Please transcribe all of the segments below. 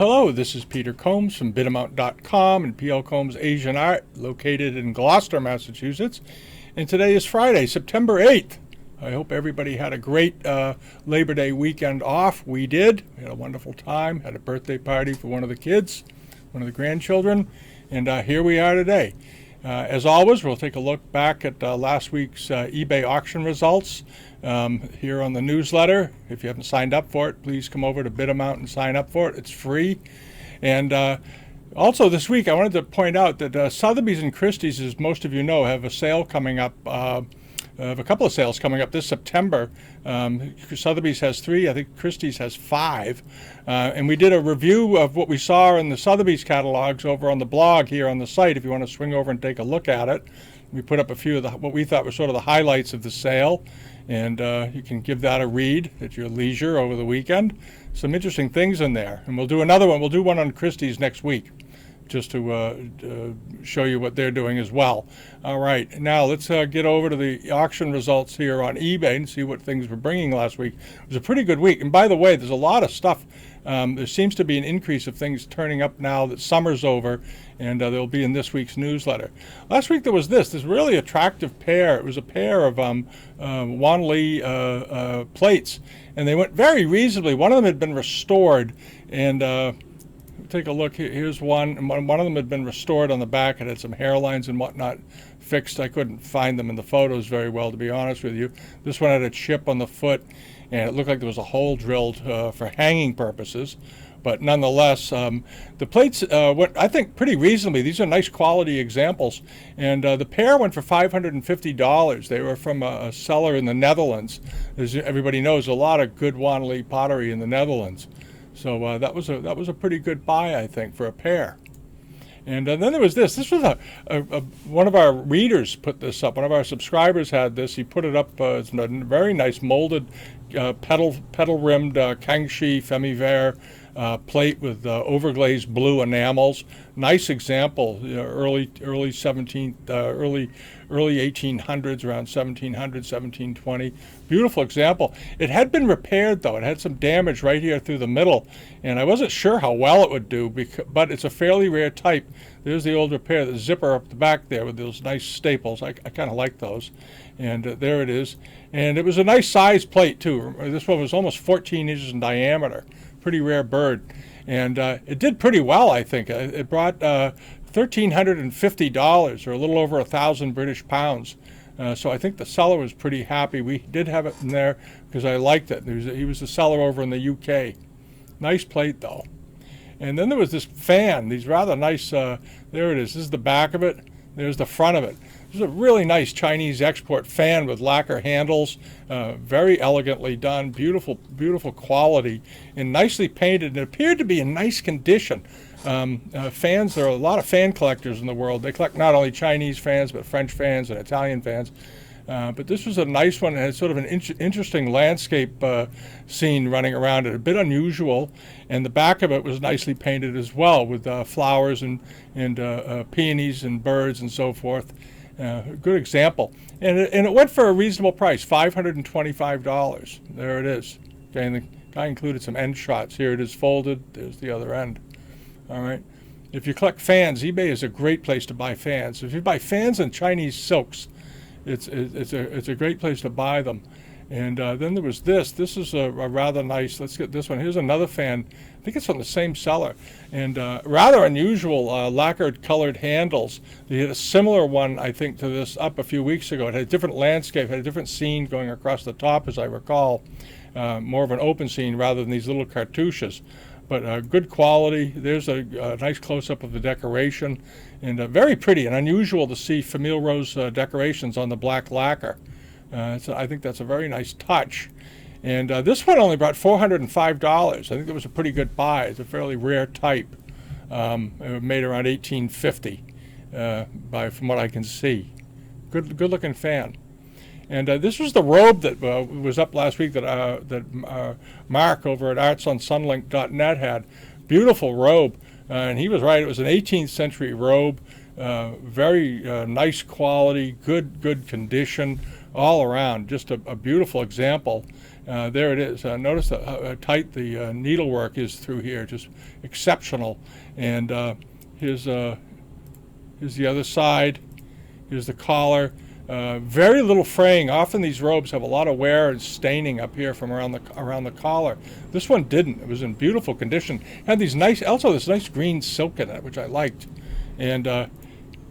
Hello, this is Peter Combs from BidAmount.com and PL Combs Asian Art, located in Gloucester, Massachusetts. And today is Friday, September 8th. I hope everybody had a great Labor Day weekend off. We did. We had a wonderful time. Had a birthday party for one of the kids, one of the grandchildren. And here we are today. As always, we'll take a look back at last week's eBay auction results here on the newsletter. If you haven't signed up for it, please come over to BidAmount and sign up for it. It's free. And also this week, I wanted to point out that Sotheby's and Christie's, as most of you know, have a sale coming up. Have a couple of sales coming up this September. Sotheby's has 3, I think Christie's has 5. And we did a review of what we saw in the Sotheby's catalogs over on the blog here on the site, if you want to swing over and take a look at it. We put up a few of what we thought were sort of the highlights of the sale, and you can give that a read at your leisure over the weekend. Some interesting things in there. And we'll do another one. We'll do one on Christie's next week, just to show you what they're doing as well. All right, now let's get over to the auction results here on eBay and see what things were bringing last week. It was a pretty good week. And by the way, there's a lot of stuff. There seems to be an increase of things turning up now that summer's over, and they'll be in this week's newsletter. Last week there was this really attractive pair. It was a pair of Wan Li plates, and they went very reasonably. One of them had been restored, and take a look. Here's one. And one of them had been restored on the back. It had some hairlines and whatnot fixed. I couldn't find them in the photos very well, to be honest with you. This one had a chip on the foot, and it looked like there was a hole drilled for hanging purposes. But nonetheless, the plates went, I think, pretty reasonably. These are nice quality examples. And the pair went for $550. They were from a seller in the Netherlands. As everybody knows, a lot of good Wan Li pottery in the Netherlands. So that was a pretty good buy, I think, for a pair. And then there was this. This was one of our readers put this up. One of our subscribers had this. He put it up. It's a very nice molded petal-rimmed Kangxi Femi-Vert plate with overglazed blue enamels. Nice example. Early 1800s, around 1700, 1720. Beautiful example. It had been repaired, though. It had some damage right here through the middle, and I wasn't sure how well it would do, but it's a fairly rare type. There's the old repair, the zipper up the back there with those nice staples. I kind of like those. And there it is. And it was a nice size plate, too. This one was almost 14 inches in diameter. Pretty rare bird. And it did pretty well, I think. It brought $1,350, or a little over 1,000 British pounds. So I think the seller was pretty happy. We did have it in there because I liked it. He was the seller over in the UK. Nice plate, though. And then there was this fan, these rather nice, there it is. This is the back of it. There's the front of it. This is a really nice Chinese export fan with lacquer handles, very elegantly done, beautiful, beautiful quality, and nicely painted. It appeared to be in nice condition. Fans, there are a lot of fan collectors in the world. They collect not only Chinese fans, but French fans and Italian fans. But this was a nice one. It had sort of an interesting landscape scene running around it, a bit unusual. And the back of it was nicely painted as well, with flowers and peonies and birds and so forth. Good example. And it went for a reasonable price, $525. There it is. Okay, and the guy included some end shots. Here it is folded. There's the other end. All right. If you collect fans, eBay is a great place to buy fans. If you buy fans and Chinese silks, it's a great place to buy them. And then there was this. This is a rather nice. Let's get this one. Here's another fan. I think it's from the same seller. And rather unusual lacquered colored handles. They had a similar one, I think, to this up a few weeks ago. It had a different landscape, had a different scene going across the top, as I recall. More of an open scene rather than these little cartouches. But good quality. There's a nice close-up of the decoration. And very pretty and unusual to see Famille Rose decorations on the black lacquer. So I think that's a very nice touch. And this one only brought $405. I think it was a pretty good buy. It's a fairly rare type. It was made around 1850, from what I can see. Good looking fan. And this was the robe that was up last week that Mark over at artsonsunlink.net had. Beautiful robe. And he was right. It was an 18th century robe. Very nice quality, good condition all around. Just a beautiful example. There it is. Notice how tight the needlework is through here, just exceptional. And here's the other side. Here's the collar. Very little fraying. Often these robes have a lot of wear and staining up here from around the collar. This one didn't. It was in beautiful condition. Had these also this nice green silk in it, which I liked. And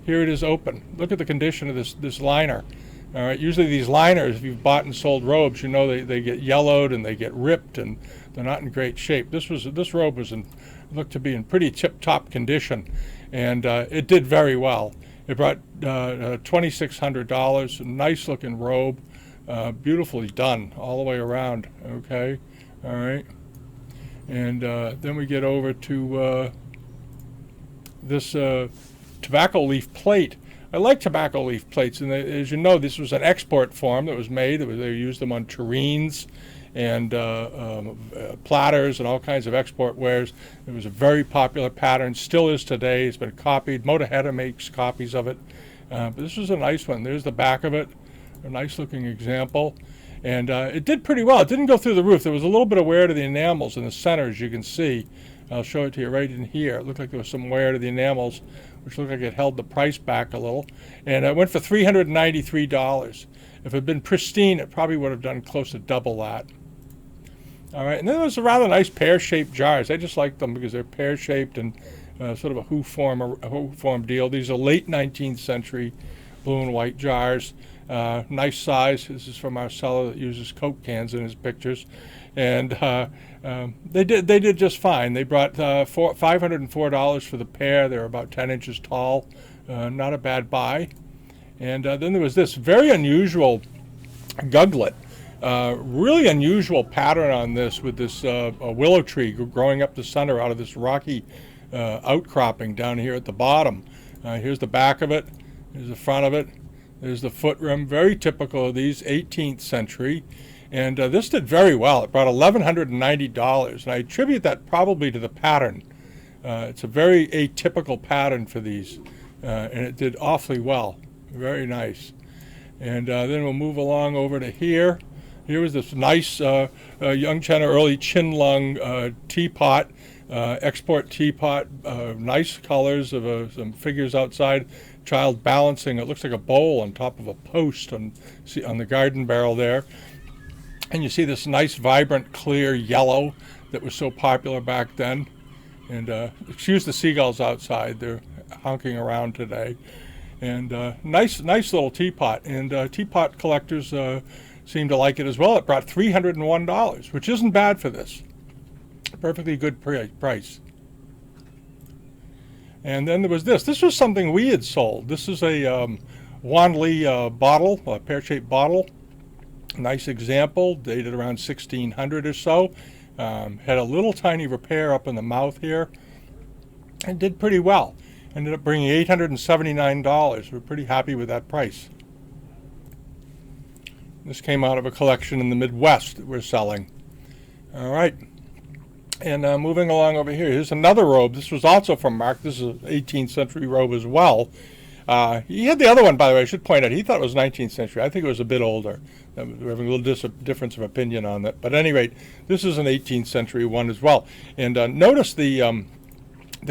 here it is open. Look at the condition of this liner. All right. Usually these liners, if you've bought and sold robes, you know they get yellowed and they get ripped and they're not in great shape. This robe looked to be in pretty tip-top condition, and it did very well. It brought $2,600. A nice-looking robe, beautifully done all the way around. Okay, all right. And then we get over to this tobacco leaf plate. I like tobacco leaf plates, and as you know, this was an export form that was made. They used them on tureens and platters and all kinds of export wares. It was a very popular pattern, still is today. It's been copied. Motorhead makes copies of it. But this was a nice one. There's the back of it, a nice-looking example. And it did pretty well. It didn't go through the roof. There was a little bit of wear to the enamels in the center, as you can see. I'll show it to you right in here. It looked like there was some wear to the enamels, which looked like it held the price back a little. And it went for $393. If it had been pristine, it probably would have done close to double that. All right, and then there's a rather nice pear-shaped jars. I just like them because they're pear-shaped and sort of a who form deal. These are late 19th century blue and white jars. Nice size. This is from our seller that uses Coke cans in his pictures. And they did just fine. They brought $504 for the pair. They were about 10 inches tall. Not a bad buy. And then there was this very unusual guglet. Really unusual pattern on this with this a willow tree growing up the center out of this rocky outcropping down here at the bottom. Here's the back of it. Here's the front of it. There's the foot rim. Very typical of these, 18th century. And this did very well. It brought $1,190, and I attribute that probably to the pattern. It's a very atypical pattern for these, and it did awfully well. Very nice. And then we'll move along over to here. Here was this nice young China early Qinlong teapot, export teapot, nice colors of some figures outside, child balancing. It looks like a bowl on top of a post on the garden barrel there. And you see this nice, vibrant, clear yellow that was so popular back then. And excuse the seagulls outside; they're honking around today. And nice little teapot. And teapot collectors seem to like it as well. It brought $301, which isn't bad for this. Perfectly good price. And then there was this. This was something we had sold. This is a Wanli bottle, a pear-shaped bottle. Nice example, dated around 1600 or so. Had a little tiny repair up in the mouth here, and did pretty well. Ended up bringing $879. We're pretty happy with that price. This came out of a collection in the Midwest that we're selling. All right. And moving along over here, here's another robe. This was also from Mark. This is an 18th century robe as well. He had the other one, by the way, I should point out. He thought it was 19th century. I think it was a bit older. We're having a little difference of opinion on that. But at any rate, this is an 18th century one as well. And notice the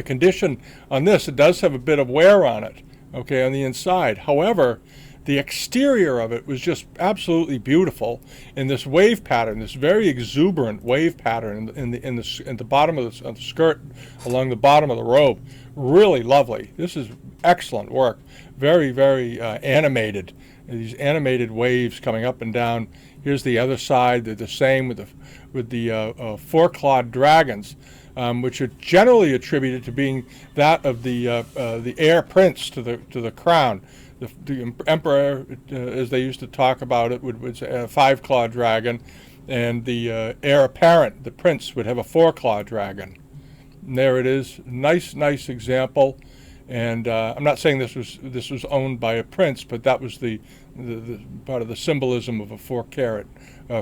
condition on this. It does have a bit of wear on it, okay, on the inside. However, the exterior of it was just absolutely beautiful in this wave pattern, this very exuberant wave pattern in the bottom of the skirt, along the bottom of the robe. Really lovely. This is excellent work. Very, very animated. These animated waves coming up and down. Here's the other side. They're the same with the four-clawed dragons, which are generally attributed to being that of the heir prince to the crown. The emperor, as they used to talk about it, would say a five-clawed dragon, and the heir apparent, the prince, would have a four-clawed dragon. And there it is, nice example. And I'm not saying this was owned by a prince, but that was the part of the symbolism of a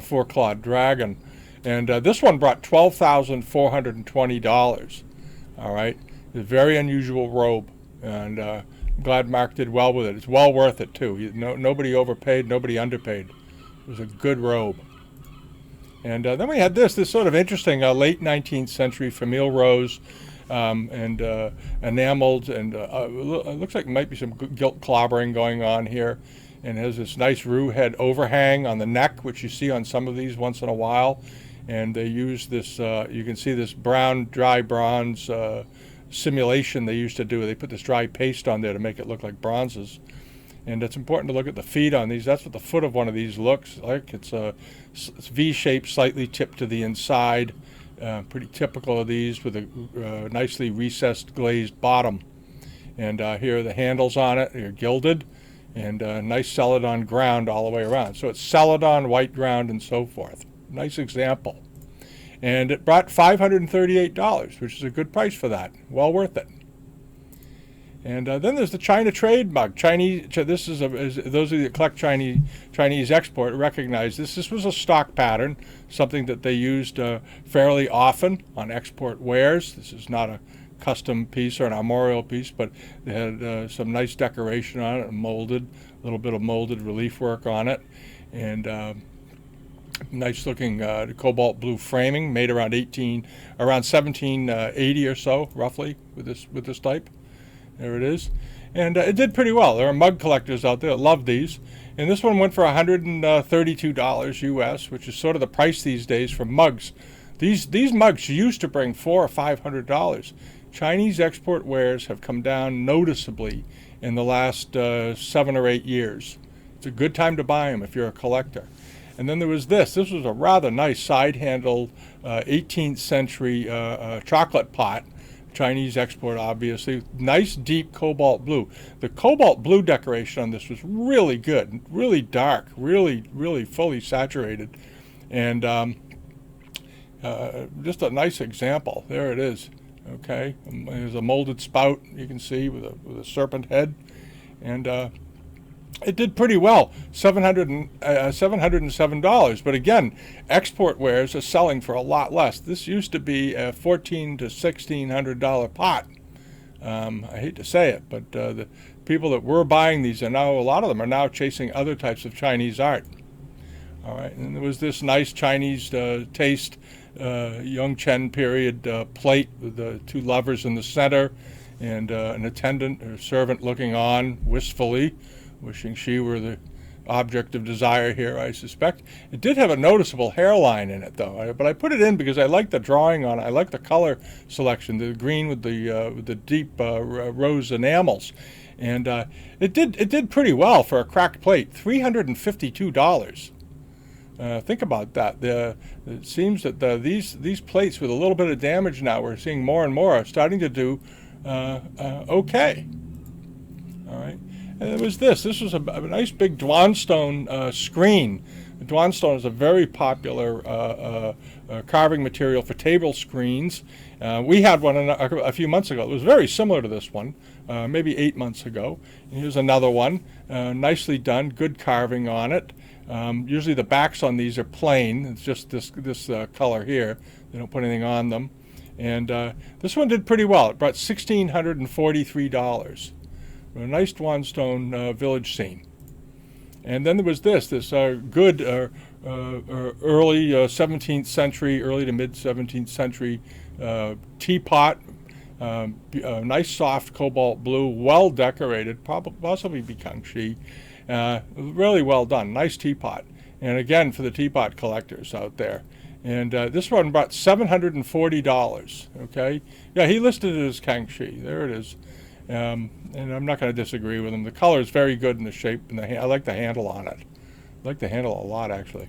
four-clawed dragon. And this one brought $12,420. All right, a very unusual robe, and I'm glad Mark did well with it. It's well worth it too. Nobody overpaid, nobody underpaid. It was a good robe. And then we had this sort of interesting late 19th century famille rose, and enameled, and it looks like there might be some gilt clobbering going on here. And it has this nice roux head overhang on the neck, which you see on some of these once in a while. And they use this, you can see this brown, dry bronze simulation they used to do. They put this dry paste on there to make it look like bronzes. And it's important to look at the feet on these. That's what the foot of one of these looks like. It's V-shaped, slightly tipped to the inside. Pretty typical of these, with a nicely recessed glazed bottom. And here are the handles on it. They're gilded, and nice celadon ground all the way around. So it's celadon, white ground, and so forth. Nice example. And it brought $538, which is a good price for that. Well worth it. And then there's the China trade mug. Chinese. This is those of you that collect Chinese export recognize this. This was a stock pattern, something that they used fairly often on export wares. This is not a custom piece or an armorial piece, but they had some nice decoration on it, molded, a little bit of molded relief work on it, and nice looking cobalt blue framing, made around 1780 or so, roughly, with this type. There it is. And it did pretty well. There are mug collectors out there that love these. And this one went for $132 US, which is sort of the price these days for mugs. These mugs used to bring $400 or $500. Chinese export wares have come down noticeably in the last 7 or 8 years. It's a good time to buy them if you're a collector. And then there was this. This was a rather nice side-handled 18th century chocolate pot. Chinese export, obviously. Nice deep cobalt blue. The cobalt blue decoration on this was really good, really dark, really fully saturated. And just a nice example. There it is. Okay, there's a molded spout you can see with a serpent head, and it did pretty well. $707. But again, export wares are selling for a lot less. This used to be a $1,400 to $1,600 pot. I hate to say it, but the people that were buying these are now, a lot of them are now chasing other types of Chinese art. All right, and there was this nice Chinese taste Young Chen period plate with the two lovers in the center, and an attendant or servant looking on wistfully, wishing she were the object of desire here, I suspect. It did have a noticeable hairline in it, though, but I put it in because I like the drawing on it. I like the color selection, the green with the deep rose enamels. And it did pretty well for a cracked plate, $352. Think about that. It seems that these plates with a little bit of damage now, we're seeing more and more, are starting to do okay. All right. And it was this. This was a nice big Dwanstone screen. Dwanstone is a very popular carving material for table screens. We had one a few months ago. It was very similar to this one, maybe 8 months ago. And here's another one, nicely done, good carving on it. Usually the backs on these are plain. It's just this color here. They don't put anything on them. And this one did pretty well. It brought $1,643. A nice Dwanstone village scene. And then there was this good early 17th century, early to mid 17th century teapot. Nice soft cobalt blue, well decorated, possibly Bikangxi. Really well done. Nice teapot. And again, for the teapot collectors out there. And this one brought $740. Okay? Yeah, he listed it as Kangxi. There it is. And I'm not going to disagree with him. The color is very good in the shape, and I like the handle on it. I like the handle a lot, actually.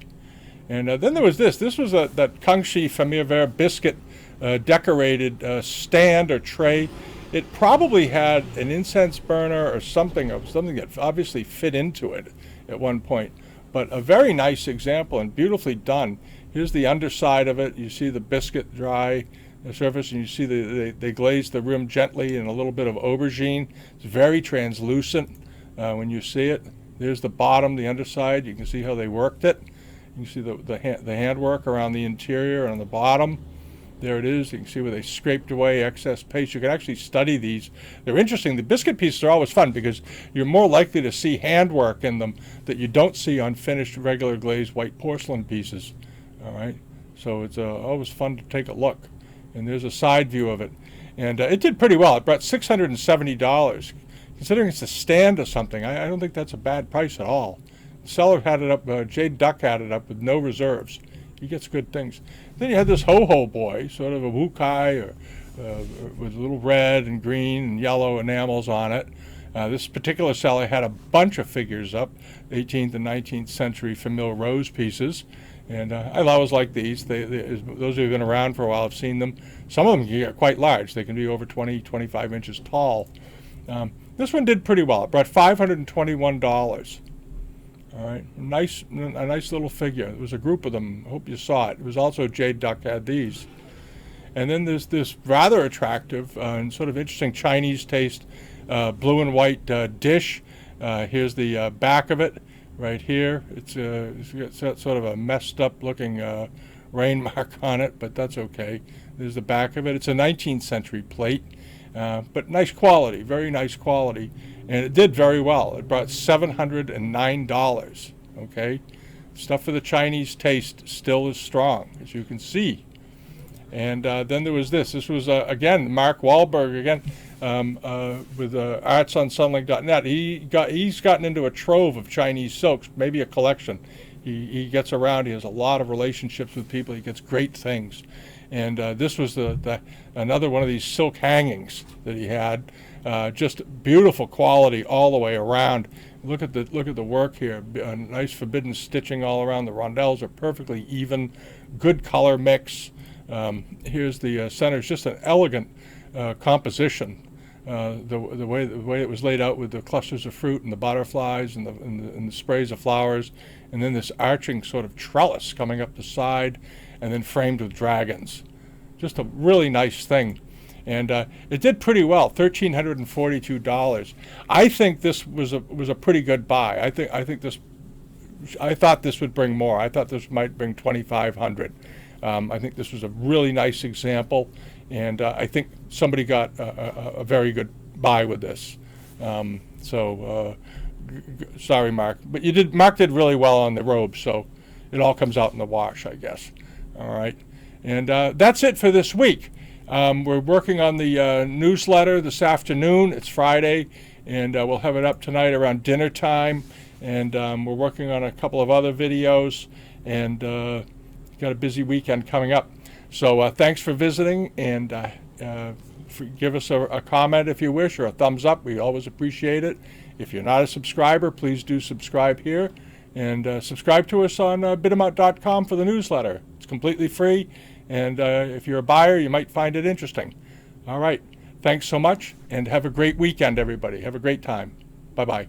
And then there was this. This was that Kangxi Famille Vert biscuit decorated stand or tray. It probably had an incense burner or something that obviously fit into it at one point. But a very nice example and beautifully done. Here's the underside of it. You see the biscuit dry the surface, and you see they glazed the rim gently in a little bit of aubergine. It's very translucent when you see it. There's the bottom, the underside. You can see how they worked it. You can see the handwork around the interior and on the bottom. There it is. You can see where they scraped away excess paste. You can actually study these. They're interesting. The biscuit pieces are always fun because you're more likely to see handwork in them that you don't see on finished regular glazed white porcelain pieces. All right. So it's always fun to take a look. And there's a side view of it. And it did pretty well. It brought $670. Considering it's a stand or something, I don't think that's a bad price at all. The seller had it up, Jade Duck had it up with no reserves. He gets good things. Then you had this Ho-Ho boy, sort of a Wukai, or with little red and green and yellow enamels on it. This particular seller had a bunch of figures up, 18th and 19th century Famille Rose pieces. And I always like these. Those who have been around for a while have seen them. Some of them can get quite large. They can be over 20, 25 inches tall. This one did pretty well. It brought $521. All right, a nice little figure. There was a group of them. I hope you saw it. It was also Jade Duck had these. And then there's this rather attractive and sort of interesting Chinese taste blue and white dish. Here's the back of it right here. It's got sort of a messed up looking rain mark on it, but that's okay. There's the back of it. It's a 19th century plate, but nice quality, very nice quality. And it did very well. It brought $709, okay? Stuff for the Chinese taste still is strong, as you can see. And then there was this. This was, again, Mark Wahlberg, again, with artsonsunlink.net. He's gotten into a trove of Chinese silks, maybe a collection. He gets around. He has a lot of relationships with people. He gets great things. And this was another one of these silk hangings that he had. Just beautiful quality all the way around. Look at the work here. Nice forbidden stitching all around. The rondelles are perfectly even. Good color mix. Here's the center. It's just an elegant composition. The way it was laid out with the clusters of fruit and the butterflies and the sprays of flowers, and then this arching sort of trellis coming up the side, and then framed with dragons. Just a really nice thing. And it did pretty well, $1,342. I think this was a pretty good buy. I thought this would bring more. I thought this might bring $2,500. I think this was a really nice example, and I think somebody got a very good buy with this. Sorry, Mark, but Mark did really well on the robe, so it all comes out in the wash, I guess. All right, and that's it for this week. We're working on the newsletter this afternoon. It's Friday, and we'll have it up tonight around dinner time. And we're working on a couple of other videos, and got a busy weekend coming up. So thanks for visiting, and give us a comment if you wish, or a thumbs up. We always appreciate it. If you're not a subscriber, please do subscribe here, and subscribe to us on BidAmount.com for the newsletter. It's completely free. And if you're a buyer, you might find it interesting. All right. Thanks so much, and have a great weekend, everybody. Have a great time. Bye-bye.